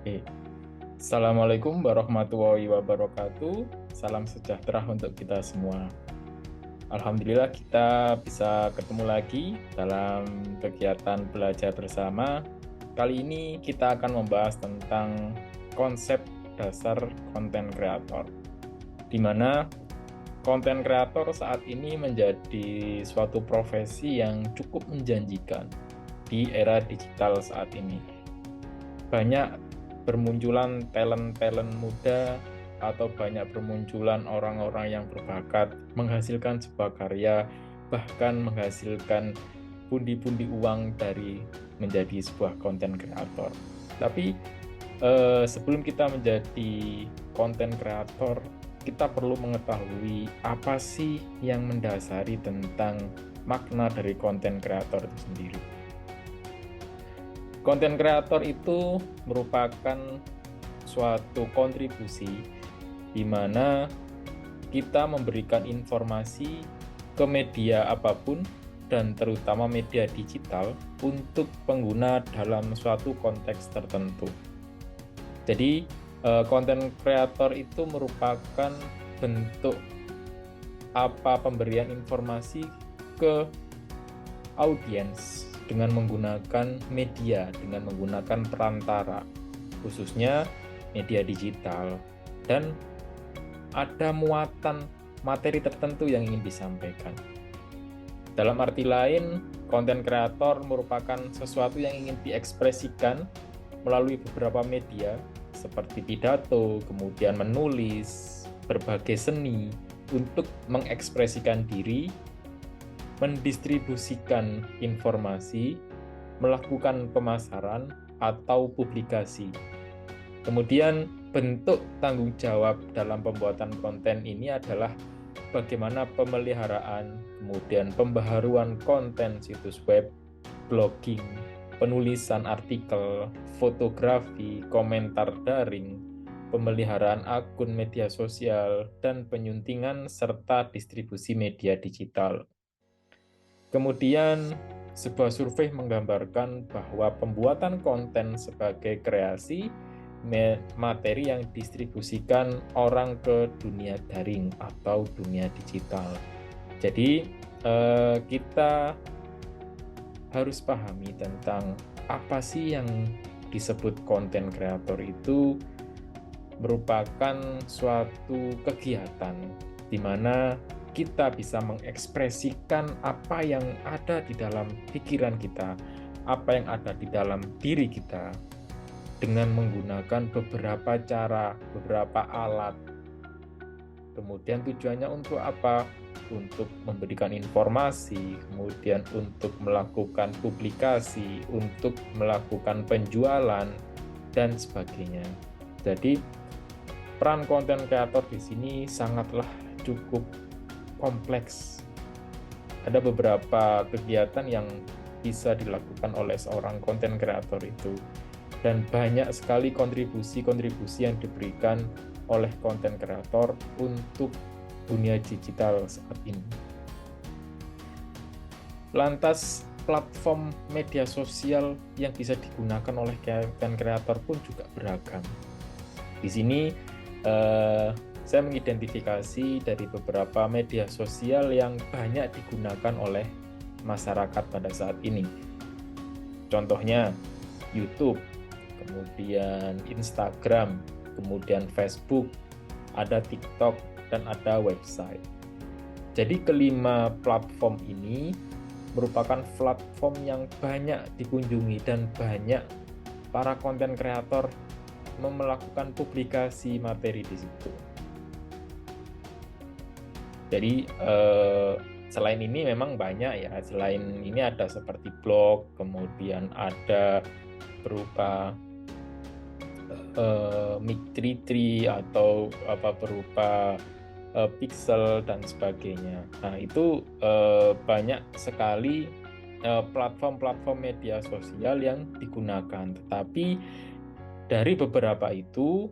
Oke. Assalamualaikum warahmatullahi wabarakatuh. Salam sejahtera untuk kita semua. Alhamdulillah kita bisa ketemu lagi dalam kegiatan belajar bersama. Kali ini kita akan membahas tentang konsep dasar konten kreator, di mana konten kreator saat ini menjadi suatu profesi yang cukup menjanjikan di era digital saat ini. Banyak bermunculan talent-talent muda atau banyak bermunculan orang-orang yang berbakat menghasilkan sebuah karya, bahkan menghasilkan pundi-pundi uang dari menjadi sebuah konten kreator. Tapi sebelum kita menjadi konten kreator, kita perlu mengetahui apa sih yang mendasari tentang makna dari konten kreator itu sendiri. Konten kreator itu merupakan suatu kontribusi di mana kita memberikan informasi ke media apapun dan terutama media digital untuk pengguna dalam suatu konteks tertentu. Jadi, konten kreator itu merupakan bentuk pemberian informasi ke audiens dengan menggunakan media, dengan menggunakan perantara, khususnya media digital, dan ada muatan materi tertentu yang ingin disampaikan. Dalam arti lain, konten kreator merupakan sesuatu yang ingin diekspresikan melalui beberapa media, seperti pidato, kemudian menulis, berbagai seni, untuk mengekspresikan diri, mendistribusikan informasi, melakukan pemasaran, atau publikasi. Kemudian bentuk tanggung jawab dalam pembuatan konten ini adalah bagaimana pemeliharaan, kemudian pembaharuan konten situs web, blogging, penulisan artikel, fotografi, komentar daring, pemeliharaan akun media sosial, dan penyuntingan serta distribusi media digital. Kemudian, sebuah survei menggambarkan bahwa pembuatan konten sebagai kreasi materi yang distribusikan orang ke dunia daring atau dunia digital. Jadi, kita harus pahami tentang apa sih yang disebut konten kreator. Itu merupakan suatu kegiatan di mana kita bisa mengekspresikan apa yang ada di dalam pikiran kita, apa yang ada di dalam diri kita, dengan menggunakan beberapa cara, beberapa alat. Kemudian tujuannya untuk apa? Untuk memberikan informasi, kemudian untuk melakukan publikasi, untuk melakukan penjualan, dan sebagainya. Jadi, peran konten kreator di sini sangatlah cukup kompleks. Ada beberapa kegiatan yang bisa dilakukan oleh seorang konten kreator itu, dan banyak sekali kontribusi-kontribusi yang diberikan oleh konten kreator untuk dunia digital saat ini. Lantas, platform media sosial yang bisa digunakan oleh konten kreator pun juga beragam. Di sini saya mengidentifikasi dari beberapa media sosial yang banyak digunakan oleh masyarakat pada saat ini. Contohnya YouTube, kemudian Instagram, kemudian Facebook, ada TikTok, dan ada website. Jadi kelima platform ini merupakan platform yang banyak dikunjungi dan banyak para konten kreator melakukan publikasi materi di situ. Jadi selain ini memang banyak ya, selain ini ada seperti blog, kemudian ada berupa Mik33 atau berupa pixel dan sebagainya. Nah, itu banyak sekali platform-platform media sosial yang digunakan. Tetapi dari beberapa itu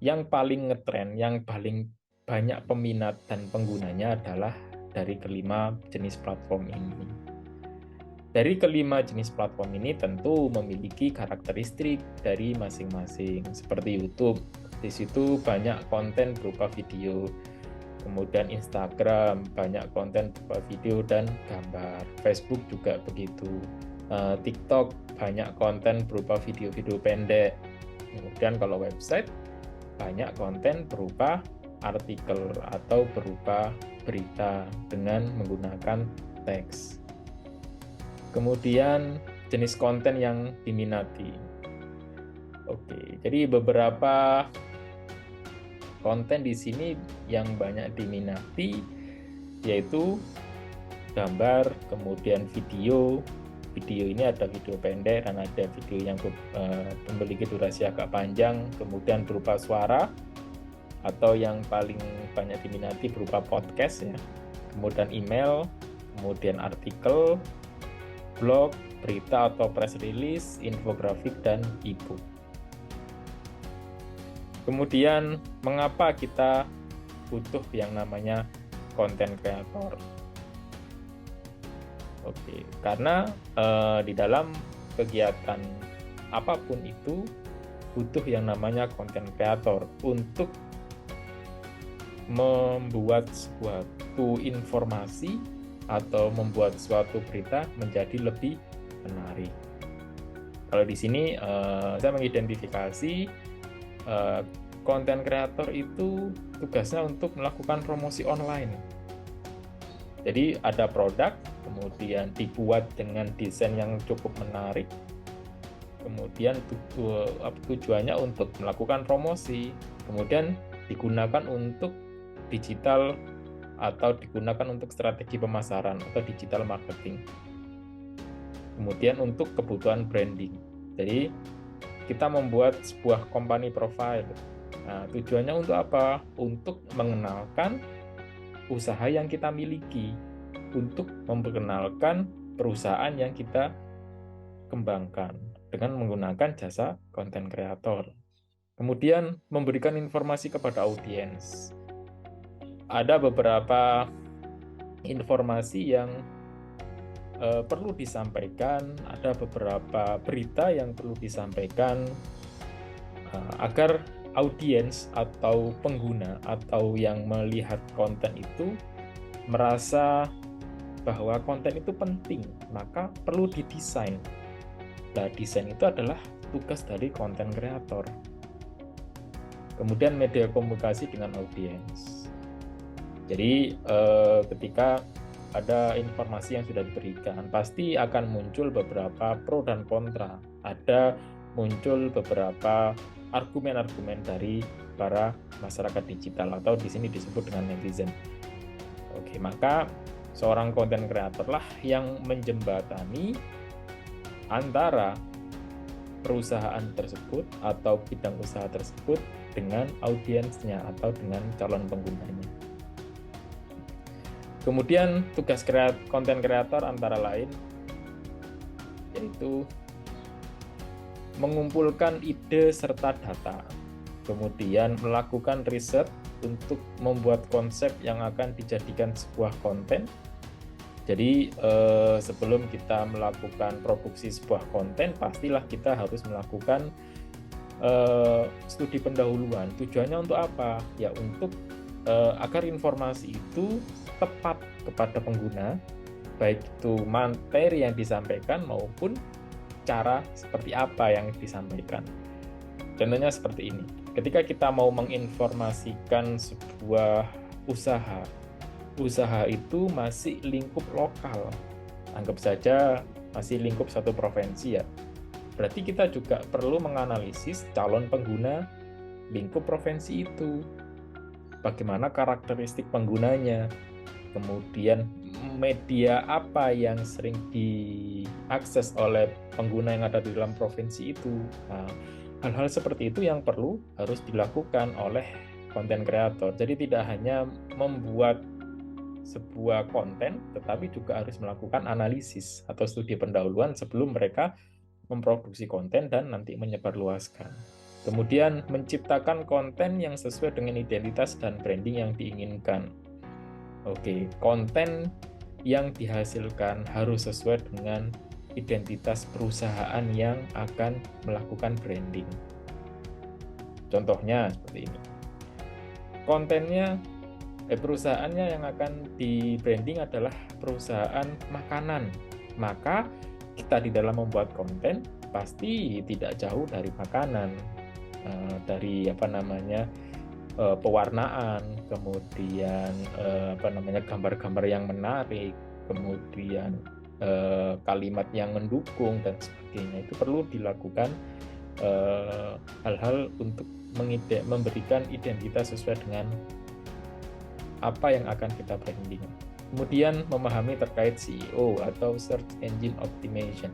yang paling ngetren, yang paling banyak peminat dan penggunanya adalah dari kelima jenis platform ini. Dari kelima jenis platform ini tentu memiliki karakteristik dari masing-masing. Seperti YouTube, di situ banyak konten berupa video. Kemudian Instagram, banyak konten berupa video dan gambar. Facebook juga begitu. TikTok, banyak konten berupa video-video pendek. Kemudian kalau website, banyak konten berupa artikel atau berupa berita dengan menggunakan teks. Kemudian jenis konten yang diminati. Oke, jadi beberapa konten di sini yang banyak diminati yaitu gambar, kemudian video. Video ini ada video pendek dan ada video yang memiliki durasi agak panjang, kemudian berupa suara atau yang paling banyak diminati berupa podcast ya. Kemudian email, kemudian artikel, blog, berita atau press release, infografik dan e-book. Kemudian mengapa kita butuh yang namanya content creator? Oke, karena di dalam kegiatan apapun itu butuh yang namanya content creator untuk membuat suatu informasi atau membuat suatu berita menjadi lebih menarik. Kalau di sini saya mengidentifikasi konten kreator itu tugasnya untuk melakukan promosi online. Jadi ada produk, kemudian dibuat dengan desain yang cukup menarik, kemudian tujuannya untuk melakukan promosi, kemudian digunakan untuk digital atau digunakan untuk strategi pemasaran atau digital marketing. Kemudian untuk kebutuhan branding. Jadi kita membuat sebuah company profile. Nah, tujuannya untuk apa? Untuk mengenalkan usaha yang kita miliki, untuk memperkenalkan perusahaan yang kita kembangkan dengan menggunakan jasa content creator. Kemudian memberikan informasi kepada audiens. Ada beberapa informasi yang perlu disampaikan, ada beberapa berita yang perlu disampaikan agar audiens atau pengguna atau yang melihat konten itu merasa bahwa konten itu penting, maka perlu didesain. Nah, desain itu adalah tugas dari konten kreator. Kemudian media komunikasi dengan audiens. Jadi ketika ada informasi yang sudah diberikan, pasti akan muncul beberapa pro dan kontra. Ada muncul beberapa argumen-argumen dari para masyarakat digital atau di sini disebut dengan netizen. Oke, maka seorang konten kreator lah yang menjembatani antara perusahaan tersebut atau bidang usaha tersebut dengan audiensnya atau dengan calon penggunanya. Kemudian tugas konten kreator antara lain yaitu mengumpulkan ide serta data, kemudian melakukan riset untuk membuat konsep yang akan dijadikan sebuah konten. Jadi sebelum kita melakukan produksi sebuah konten, pastilah kita harus melakukan studi pendahuluan. Tujuannya untuk apa? Ya untuk agar informasi itu tepat kepada pengguna, baik itu materi yang disampaikan maupun cara seperti apa yang disampaikan. Contohnya seperti ini. Ketika kita mau menginformasikan sebuah usaha itu masih lingkup lokal. Anggap saja masih lingkup satu provinsi ya. Berarti kita juga perlu menganalisis calon pengguna lingkup provinsi itu. Bagaimana karakteristik penggunanya, kemudian media apa yang sering diakses oleh pengguna yang ada di dalam provinsi itu. Nah, hal-hal seperti itu yang harus dilakukan oleh konten kreator. Jadi tidak hanya membuat sebuah konten, tetapi juga harus melakukan analisis atau studi pendahuluan sebelum mereka memproduksi konten dan nanti menyebarluaskan. Kemudian menciptakan konten yang sesuai dengan identitas dan branding yang diinginkan. Oke, konten yang dihasilkan harus sesuai dengan identitas perusahaan yang akan melakukan branding. Contohnya seperti ini. Kontennya, perusahaannya yang akan di branding adalah perusahaan makanan. Maka kita di dalam membuat konten pasti tidak jauh dari makanan, dari pewarnaan, kemudian gambar-gambar yang menarik, kemudian kalimat yang mendukung dan sebagainya. Itu perlu dilakukan hal-hal untuk memberikan identitas sesuai dengan apa yang akan kita branding. Kemudian memahami terkait SEO atau Search Engine Optimization.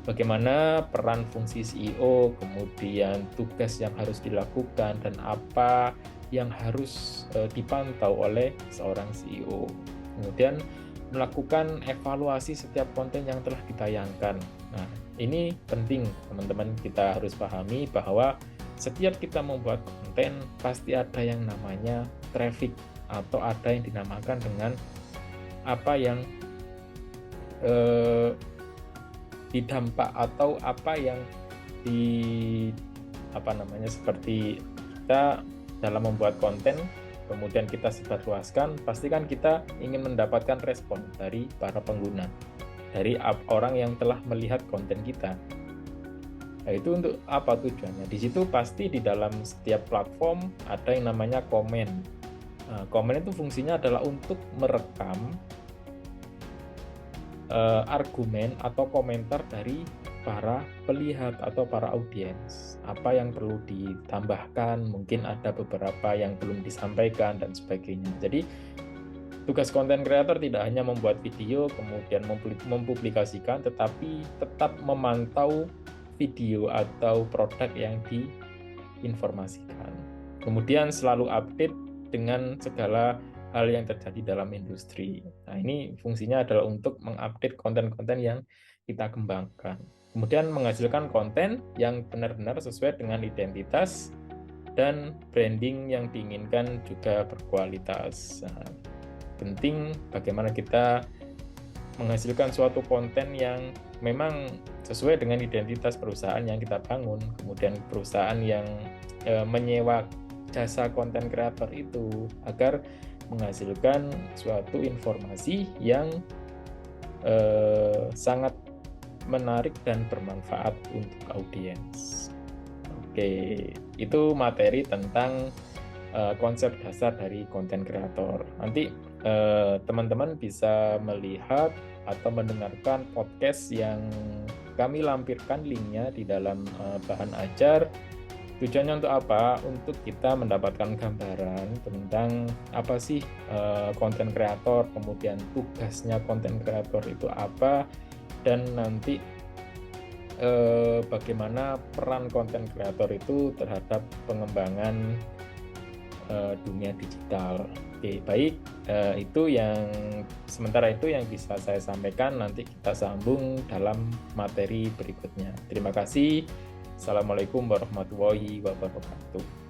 Bagaimana peran fungsi SEO, kemudian tugas yang harus dilakukan, dan apa yang harus dipantau oleh seorang CEO. Kemudian melakukan evaluasi setiap konten yang telah ditayangkan. Nah, ini penting teman-teman, kita harus pahami bahwa setiap kita membuat konten pasti ada yang namanya traffic, atau ada yang dinamakan dengan apa yang didampak atau apa yang seperti kita dalam membuat konten kemudian kita sebarluaskan, pastikan kita ingin mendapatkan respon dari para pengguna, dari orang yang telah melihat konten kita. Nah, itu untuk apa tujuannya? Di situ pasti di dalam setiap platform ada yang namanya komen. Nah, komen itu fungsinya adalah untuk merekam argumen atau komentar dari para pelihat atau para audiens. Apa yang perlu ditambahkan, mungkin ada beberapa yang belum disampaikan dan sebagainya. Jadi tugas konten kreator tidak hanya membuat video kemudian mempublikasikan, tetapi tetap memantau video atau produk yang diinformasikan. Kemudian selalu update dengan segala hal yang terjadi dalam industri. Nah, ini fungsinya adalah untuk mengupdate konten-konten yang kita kembangkan. Kemudian menghasilkan konten yang benar-benar sesuai dengan identitas dan branding yang diinginkan juga berkualitas. Nah, penting bagaimana kita menghasilkan suatu konten yang memang sesuai dengan identitas perusahaan yang kita bangun, kemudian perusahaan yang menyewa jasa konten kreator itu, agar menghasilkan suatu informasi yang sangat menarik dan bermanfaat untuk audiens. Oke, itu materi tentang konsep dasar dari konten kreator. Nanti teman-teman bisa melihat atau mendengarkan podcast yang kami lampirkan linknya di dalam bahan ajar. Tujuannya untuk apa? Untuk kita mendapatkan gambaran tentang apa sih konten kreator, kemudian tugasnya konten kreator itu apa, dan nanti bagaimana peran konten kreator itu terhadap pengembangan dunia digital. Oke, baik, sementara itu yang bisa saya sampaikan. Nanti kita sambung dalam materi berikutnya. Terima kasih. Assalamualaikum warahmatullahi wabarakatuh.